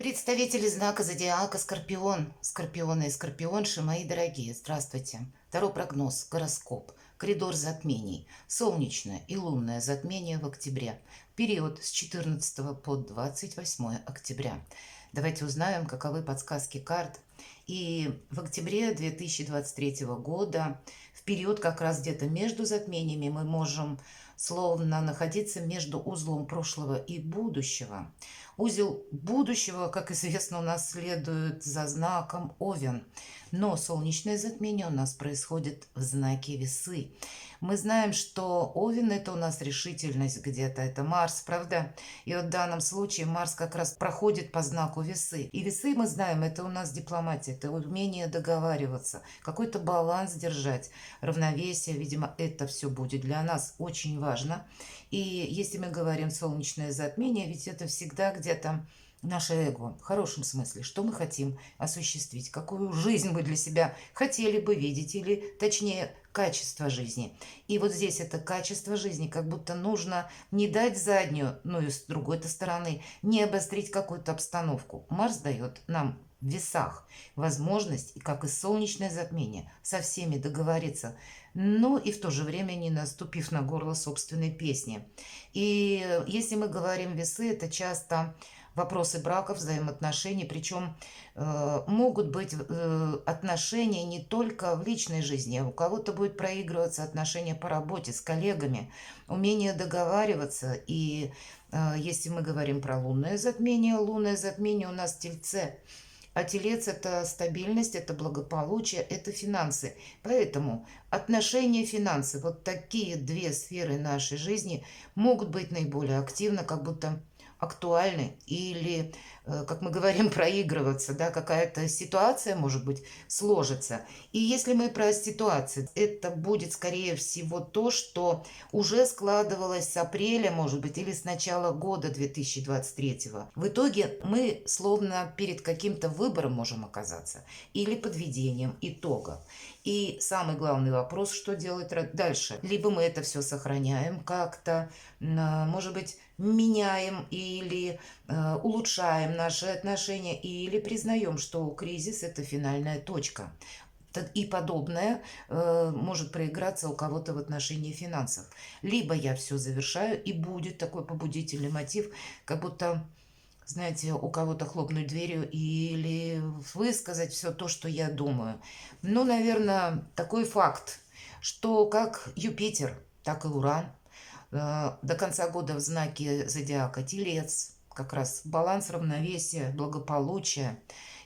Представители знака зодиака Скорпион, Скорпионы и Скорпионши, мои дорогие, здравствуйте. Таро прогноз, гороскоп, коридор затмений, солнечное и лунное затмение в октябре, период с 14 по 28 октября. Давайте узнаем, каковы подсказки карт. И в октябре 2023 года, в период как раз где-то между затмениями, мы можем словно находиться между узлом прошлого и будущего. Узел будущего, как известно, у нас следует за знаком Овен, но солнечное затмение у нас происходит в знаке Весы. Мы знаем, что Овен – это у нас решительность где-то, это Марс, правда? И вот в данном случае Марс как раз проходит по знаку Весы. И Весы, мы знаем, это у нас дипломатия, это умение договариваться, какой-то баланс держать, равновесие, видимо, это все будет для нас очень важно. И если мы говорим солнечное затмение, ведь это всегда где-то наше эго, в хорошем смысле, что мы хотим осуществить, какую жизнь мы для себя хотели бы видеть, или точнее качество жизни. И вот здесь это качество жизни, как будто нужно не дать заднюю, но и с другой-то стороны не обострить какую-то обстановку. Марс дает нам в весах возможность, как и солнечное затмение, со всеми договориться, но и в то же время не наступив на горло собственной песни. И если мы говорим весы, это часто вопросы браков, взаимоотношений, причем могут быть отношения не только в личной жизни, а у кого-то будет проигрываться отношения по работе с коллегами, умение договариваться. И если мы говорим про лунное затмение у нас в Тельце. А Телец – это стабильность, это благополучие, это финансы. Поэтому отношения, финансы, вот такие две сферы нашей жизни могут быть наиболее активно, как будто актуальны или, как мы говорим, проигрываться, да, какая-то ситуация, может быть, сложится. И если мы про ситуацию, это будет, скорее всего, то, что уже складывалось с апреля, может быть, или с начала года 2023. В итоге мы словно перед каким-то выбором можем оказаться или подведением итога. И самый главный вопрос, что делать дальше. Либо мы это все сохраняем как-то, может быть, меняем или улучшаем наши отношения, или признаем, что кризис – это финальная точка. И подобное может проиграться у кого-то в отношении финансов. Либо я все завершаю, и будет такой побудительный мотив, как будто, знаете, у кого-то хлопнуть дверью или высказать все то, что я думаю. Ну, наверное, такой факт, что как Юпитер, так и Уран до конца года в знаке зодиака Телец, как раз баланс, равновесие, благополучие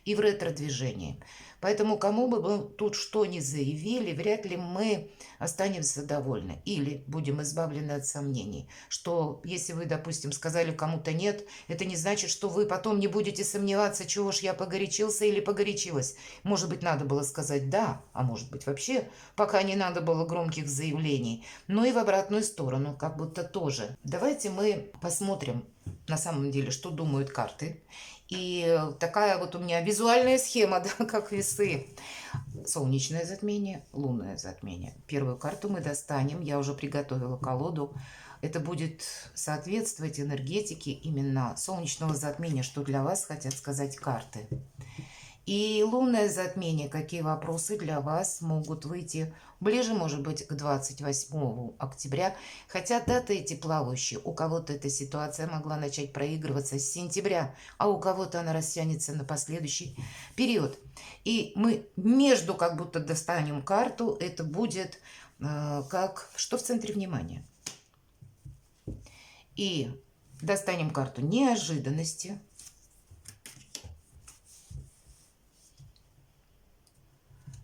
и в ретро-движении. Поэтому кому бы мы тут что ни заявили, вряд ли мы останемся довольны или будем избавлены от сомнений. Что если вы, допустим, сказали кому-то нет, это не значит, что вы потом не будете сомневаться, чего ж я погорячился или погорячилась. Может быть, надо было сказать да, а может быть вообще пока не надо было громких заявлений. Но и в обратную сторону, как будто тоже. Давайте мы посмотрим на самом деле, что думают карты. И такая вот у меня визуальная схема, да, как весы. Солнечное затмение, лунное затмение. Первую карту мы достанем. Я уже приготовила колоду. Это будет соответствовать энергетике именно солнечного затмения, что для вас хотят сказать карты. И лунное затмение, какие вопросы для вас могут выйти ближе, может быть, к 28 октября. Хотя даты эти плавающие. У кого-то эта ситуация могла начать проигрываться с сентября, а у кого-то она растянется на последующий период. И мы между как будто достанем карту. Это будет как что в центре внимания. И достанем карту неожиданности.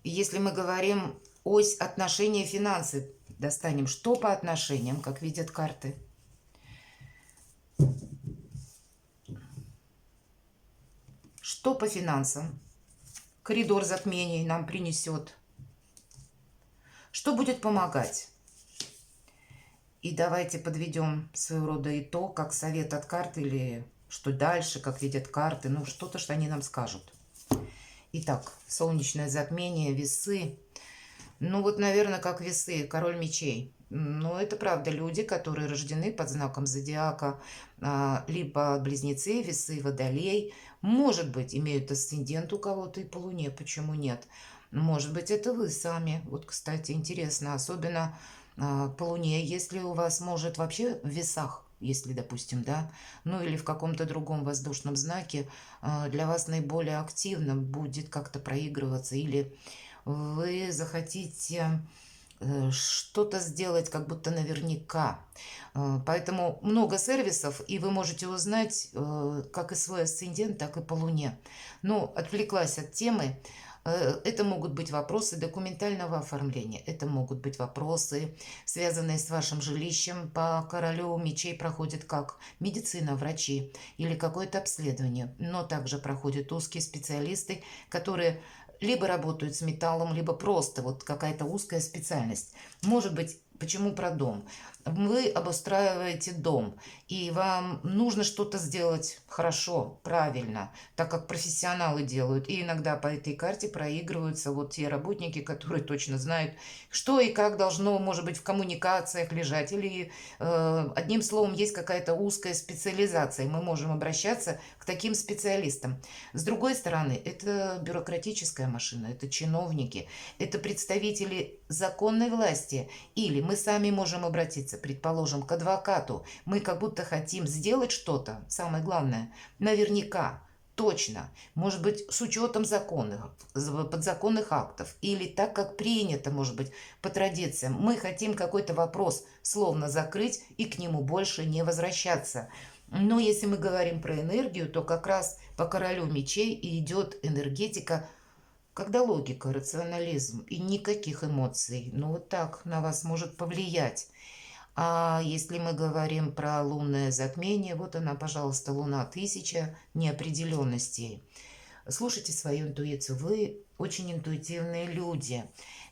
Если мы говорим ось отношения финансы, достанем что по отношениям, как видят карты. Что по финансам коридор затмений нам принесет. Что будет помогать. И давайте подведем своего рода итог, как совет от карт или что дальше, как видят карты. Ну, что-то, что они нам скажут. Итак, солнечное затмение, весы. Ну вот, наверное, как весы, король мечей. Но это правда люди, которые рождены под знаком зодиака, либо близнецы, весы, водолей. Может быть, имеют асцендент у кого-то и по Луне, почему нет? Может быть, это вы сами. Вот, кстати, интересно, особенно по Луне, если у вас может вообще в весах, если, допустим, да, ну или в каком-то другом воздушном знаке для вас наиболее активно будет как-то проигрываться, или вы захотите что-то сделать как будто наверняка. Поэтому много сервисов, и вы можете узнать как и свой асцендент, так и по Луне. Но отвлеклась от темы. Это могут быть вопросы документального оформления, это могут быть вопросы, связанные с вашим жилищем. По королю мечей проходит как медицина, врачи или какое-то обследование, но также проходят узкие специалисты, которые либо работают с металлом, либо просто вот какая-то узкая специальность. Может быть, почему про дом? Вы обустраиваете дом, и вам нужно что-то сделать хорошо, правильно, так как профессионалы делают. И иногда по этой карте проигрываются вот те работники, которые точно знают, что и как должно, может быть, в коммуникациях лежать. Или, одним словом, есть какая-то узкая специализация, и мы можем обращаться к таким специалистам. С другой стороны, это бюрократическая машина, это чиновники, это представители законной власти. Или мы сами можем обратиться, предположим, к адвокату. Мы как будто хотим сделать что-то, самое главное, наверняка, точно, может быть, с учетом законных, подзаконных актов, или так, как принято, может быть, по традициям. Мы хотим какой-то вопрос словно закрыть и к нему больше не возвращаться. Но если мы говорим про энергию, то как раз по королю мечей и идет энергетика, когда логика, рационализм и никаких эмоций. Ну вот так на вас может повлиять. А если мы говорим про лунное затмение, вот она, пожалуйста, луна 1000 неопределенностей. Слушайте свою интуицию. Вы очень интуитивные люди.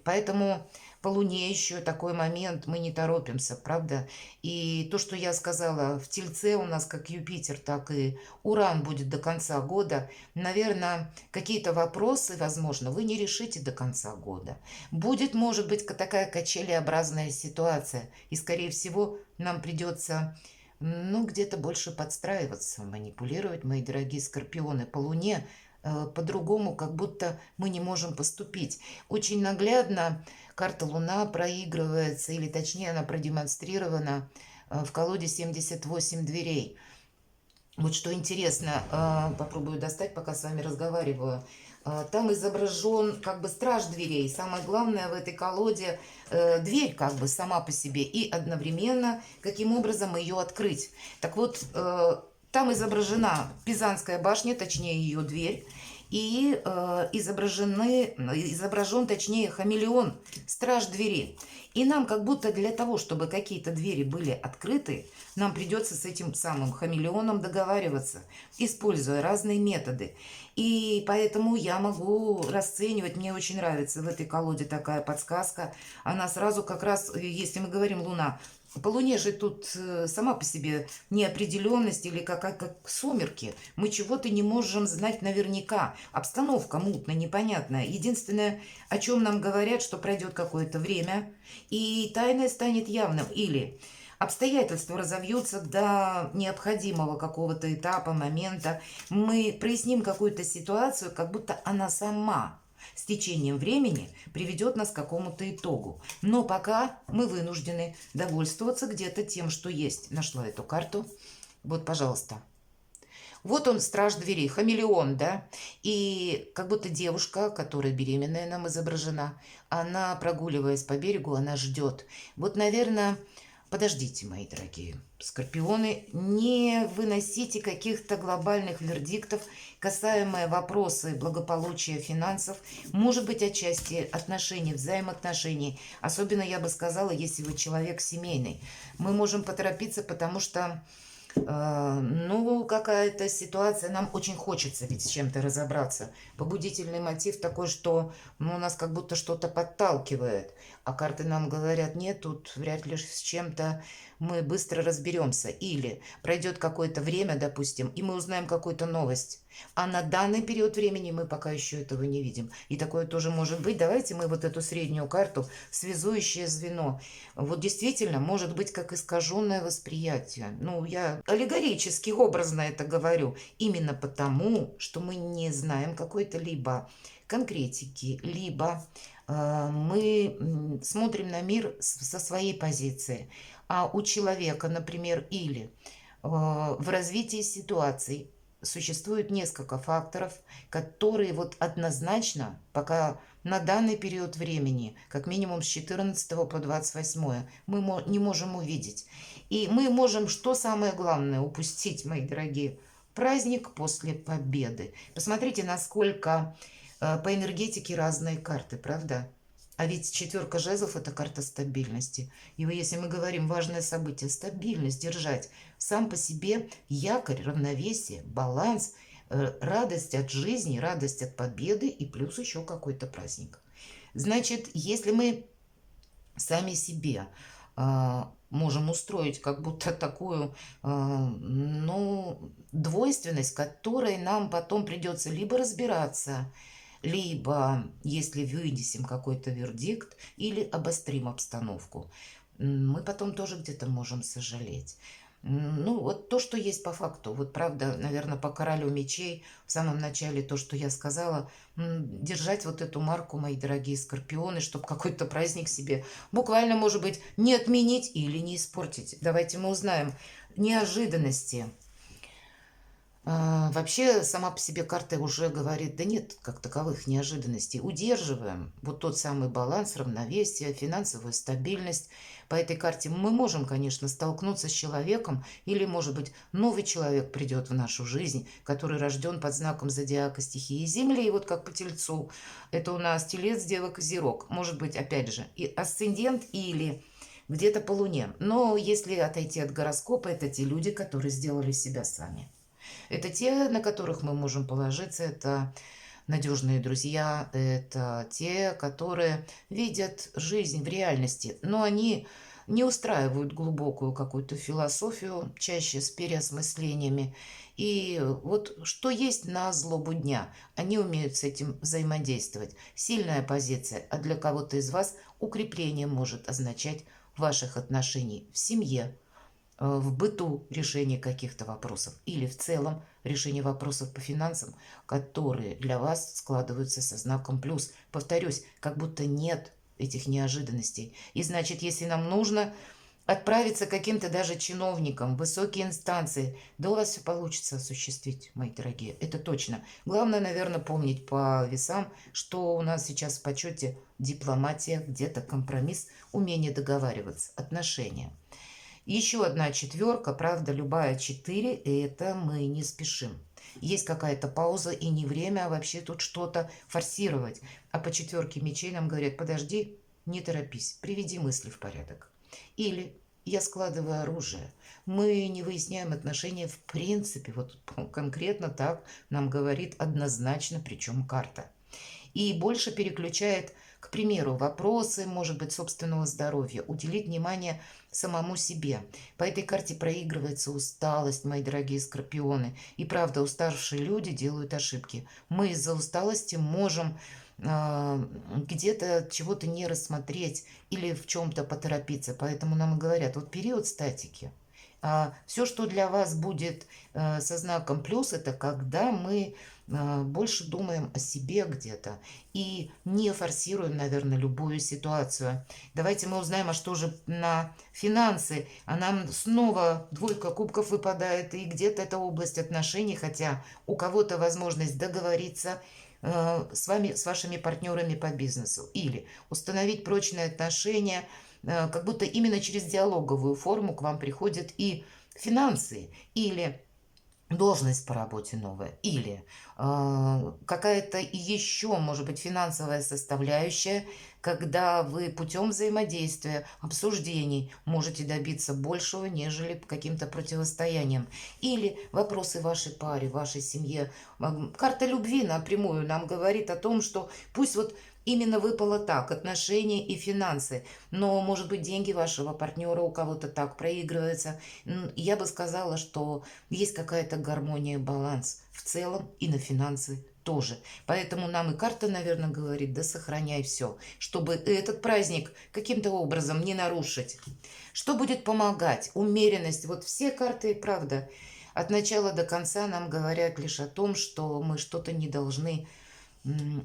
Поэтому по Луне еще такой момент, мы не торопимся, правда? И то, что я сказала, в Тельце у нас как Юпитер, так и Уран будет до конца года. Наверное, какие-то вопросы, возможно, вы не решите до конца года. Будет, может быть, такая качелеобразная ситуация. И, скорее всего, нам придется ну, где-то больше подстраиваться, манипулировать, мои дорогие скорпионы, по Луне по-другому, как будто мы не можем поступить. Очень наглядно карта Луна проигрывается, или точнее она продемонстрирована в колоде 78 дверей. Вот что интересно, попробую достать, пока с вами разговариваю. Там изображен как бы страж дверей. Самое главное в этой колоде дверь как бы сама по себе и одновременно каким образом ее открыть. Так вот, там изображена Пизанская башня, точнее ее дверь, и изображен, точнее, хамелеон, страж двери. И нам как будто для того, чтобы какие-то двери были открыты, нам придется с этим самым хамелеоном договариваться, используя разные методы. И поэтому я могу расценивать, мне очень нравится в этой колоде такая подсказка. Она сразу как раз, если мы говорим Луна, по Луне же тут сама по себе неопределенность или как сумерки. Мы чего-то не можем знать наверняка. Обстановка мутная, непонятная. Единственное, о чем нам говорят, что пройдет какое-то время, и тайное станет явным. Или обстоятельства разовьются до необходимого какого-то этапа, момента. Мы проясним какую-то ситуацию, как будто она сама с течением времени приведет нас к какому-то итогу. Но пока мы вынуждены довольствоваться где-то тем, что есть. Нашла эту карту. Вот, пожалуйста. Вот он, страж дверей, хамелеон, да? И как будто девушка, которая беременная нам изображена, она, прогуливаясь по берегу, она ждет. Вот, наверное, подождите, мои дорогие скорпионы, не выносите каких-то глобальных вердиктов, касаемо вопросы благополучия финансов, может быть, отчасти отношений, взаимоотношений. Особенно, я бы сказала, если вы человек семейный. Мы можем поторопиться, потому что ну, какая-то ситуация, нам очень хочется ведь с чем-то разобраться. Побудительный мотив такой, что ну, у нас как будто что-то подталкивает, а карты нам говорят, нет, тут вряд ли с чем-то мы быстро разберемся. Или пройдет какое-то время, допустим, и мы узнаем какую-то новость. А на данный период времени мы пока еще этого не видим. И такое тоже может быть. Давайте мы вот эту среднюю карту, связующее звено. Вот действительно, может быть, как искаженное восприятие. Ну, я аллегорически, образно это говорю. Именно потому, что мы не знаем какой-то либо конкретики, либо мы смотрим на мир со своей позиции. А у человека, например, или в развитии ситуаций существует несколько факторов, которые вот однозначно пока на данный период времени, как минимум с 14 по 28, мы не можем увидеть. И мы можем, что самое главное, упустить, мои дорогие, праздник после победы. Посмотрите, насколько по энергетике разные карты, правда? А ведь четверка жезлов – это карта стабильности. И если мы говорим важное событие, стабильность держать, сам по себе якорь, равновесие, баланс, радость от жизни, радость от победы и плюс еще какой-то праздник. Значит, если мы сами себе можем устроить как будто такую, ну, двойственность, которой нам потом придется либо разбираться, либо, если вынесем какой-то вердикт, или обострим обстановку, мы потом тоже где-то можем сожалеть. Ну, вот то, что есть по факту. Вот правда, наверное, по королю мечей в самом начале то, что я сказала, держать вот эту марку, мои дорогие скорпионы, чтобы какой-то праздник себе буквально, может быть, не отменить или не испортить. Давайте мы узнаем неожиданности. Вообще, сама по себе карта уже говорит, да нет как таковых неожиданностей. Удерживаем вот тот самый баланс, равновесие, финансовую стабильность. По этой карте мы можем, конечно, столкнуться с человеком, или, может быть, новый человек придет в нашу жизнь, который рожден под знаком зодиака стихии Земли, и вот как по Тельцу. Это у нас Телец, Дева, Козерог. Может быть, опять же, и асцендент или где-то по Луне. Но если отойти от гороскопа, это те люди, которые сделали себя сами. Это те, на которых мы можем положиться, это надежные друзья, это те, которые видят жизнь в реальности, но они не устраивают глубокую какую-то философию, чаще с переосмыслениями. И вот что есть на злобу дня, они умеют с этим взаимодействовать. Сильная позиция, а для кого-то из вас укрепление может означать ваших отношений в семье, в быту решение каких-то вопросов или в целом решение вопросов по финансам, которые для вас складываются со знаком плюс. Повторюсь, как будто нет этих неожиданностей. И значит, если нам нужно отправиться каким-то даже чиновникам, высокие инстанции, да у вас все получится осуществить, мои дорогие, это точно. Главное, наверное, помнить по весам, что у нас сейчас в почете дипломатия, где-то компромисс, умение договариваться, отношения. Еще одна четверка, правда, любая 4, это мы не спешим. Есть какая-то пауза и не время, а вообще тут что-то форсировать. А по четверке мечей нам говорят, подожди, не торопись, приведи мысли в порядок. Или я складываю оружие. Мы не выясняем отношения в принципе. Вот конкретно так нам говорит однозначно, причем карта. И больше переключает, к примеру, вопросы, может быть, собственного здоровья, уделить внимание самому себе. По этой карте проигрывается усталость, мои дорогие скорпионы. И правда, уставшие люди делают ошибки. Мы из-за усталости можем где-то чего-то не рассмотреть или в чем-то поторопиться. Поэтому нам и говорят, вот период статики. Все, что для вас будет со знаком плюс, это когда мы больше думаем о себе где-то и не форсируем, наверное, любую ситуацию. Давайте мы узнаем, а что же на финансы. А нам снова двойка кубков выпадает, и где-то это область отношений, хотя у кого-то возможность договориться с вами, с вашими партнерами по бизнесу, или установить прочные отношения, как будто именно через диалоговую форму к вам приходят и финансы, или должность по работе новая, или какая-то еще, может быть, финансовая составляющая, когда вы путем взаимодействия, обсуждений можете добиться большего, нежели каким-то противостоянием. Или вопросы вашей паре, вашей семье. Карта любви напрямую нам говорит о том, что пусть вот именно выпало так, отношения и финансы, но, может быть, деньги вашего партнера у кого-то так проигрываются. Я бы сказала, что есть какая-то гармония, баланс в целом и на финансы тоже. Поэтому нам и карта, наверное, говорит, да сохраняй все, чтобы этот праздник каким-то образом не нарушить. Что будет помогать? Умеренность. Вот все карты, правда, от начала до конца нам говорят лишь о том, что мы что-то не должны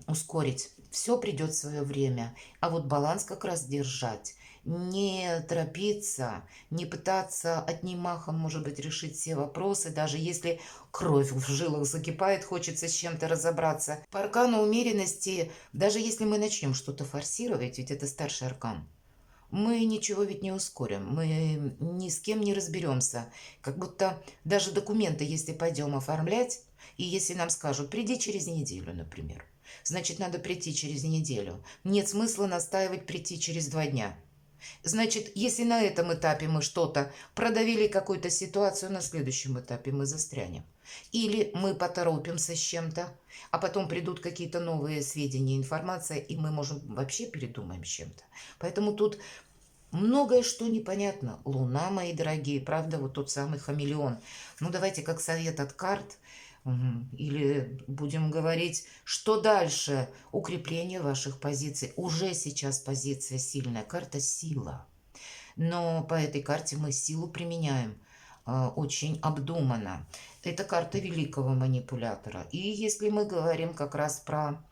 ускорить. Все придет в свое время. А вот баланс как раз держать. Не торопиться, не пытаться одним махом, может быть, решить все вопросы, даже если кровь в жилах закипает, хочется с чем-то разобраться. По аркану умеренности, даже если мы начнем что-то форсировать, ведь это старший аркан, мы ничего ведь не ускорим, мы ни с кем не разберемся. Как будто даже документы, если пойдем оформлять, и если нам скажут, приди через неделю, например, значит, надо прийти через неделю. Нет смысла настаивать прийти через 2 дня. Значит, если на этом этапе мы что-то продавили какую-то ситуацию, на следующем этапе мы застрянем. Или мы поторопимся с чем-то, а потом придут какие-то новые сведения, информация, и мы, может, вообще передумаем с чем-то. Поэтому тут многое что непонятно. Луна, мои дорогие, правда, вот тот самый хамелеон. Ну, давайте как совет от карт. Или будем говорить, что дальше? Укрепление ваших позиций. Уже сейчас позиция сильная. Карта сила. Но по этой карте мы силу применяем очень обдуманно. Это карта великого манипулятора. И если мы говорим как раз про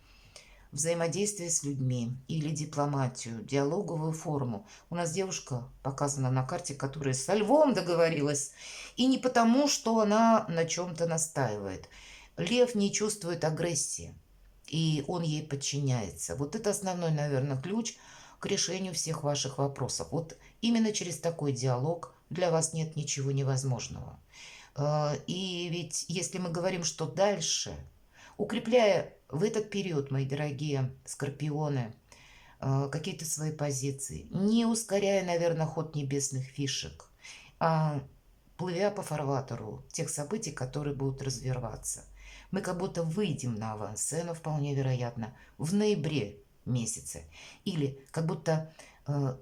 взаимодействие с людьми или дипломатию, диалоговую форму. У нас девушка показана на карте, которая со львом договорилась. И не потому, что она на чем-то настаивает. Лев не чувствует агрессии, и он ей подчиняется. Вот это основной, наверное, ключ к решению всех ваших вопросов. Вот именно через такой диалог для вас нет ничего невозможного. И ведь если мы говорим, что дальше, укрепляя в этот период, мои дорогие скорпионы, какие-то свои позиции, не ускоряя, наверное, ход небесных фишек, а плывя по фарватеру тех событий, которые будут развиваться. Мы как будто выйдем на авансцену, вполне вероятно, в ноябре месяце. Или как будто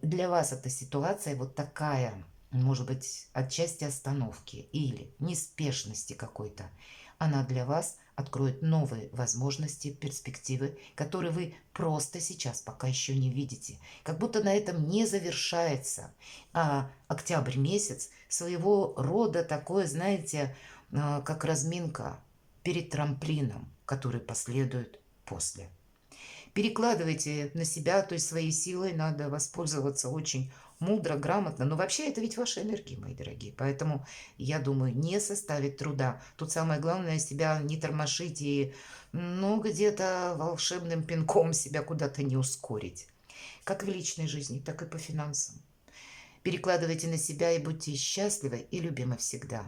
для вас эта ситуация вот такая, может быть, отчасти остановки или неспешности какой-то. Она для вас откроет новые возможности, перспективы, которые вы просто сейчас пока еще не видите. Как будто на этом не завершается. А октябрь месяц своего рода такое, знаете, как разминка перед трамплином, который последует после. Перекладывайте на себя, то есть своей силой надо воспользоваться очень мудро, грамотно. Но вообще это ведь ваша энергия, мои дорогие. Поэтому, я думаю, не составит труда. Тут самое главное себя не тормошить и, ну, где-то волшебным пинком себя куда-то не ускорить. Как в личной жизни, так и по финансам. Перекладывайте на себя и будьте счастливы и любимы всегда.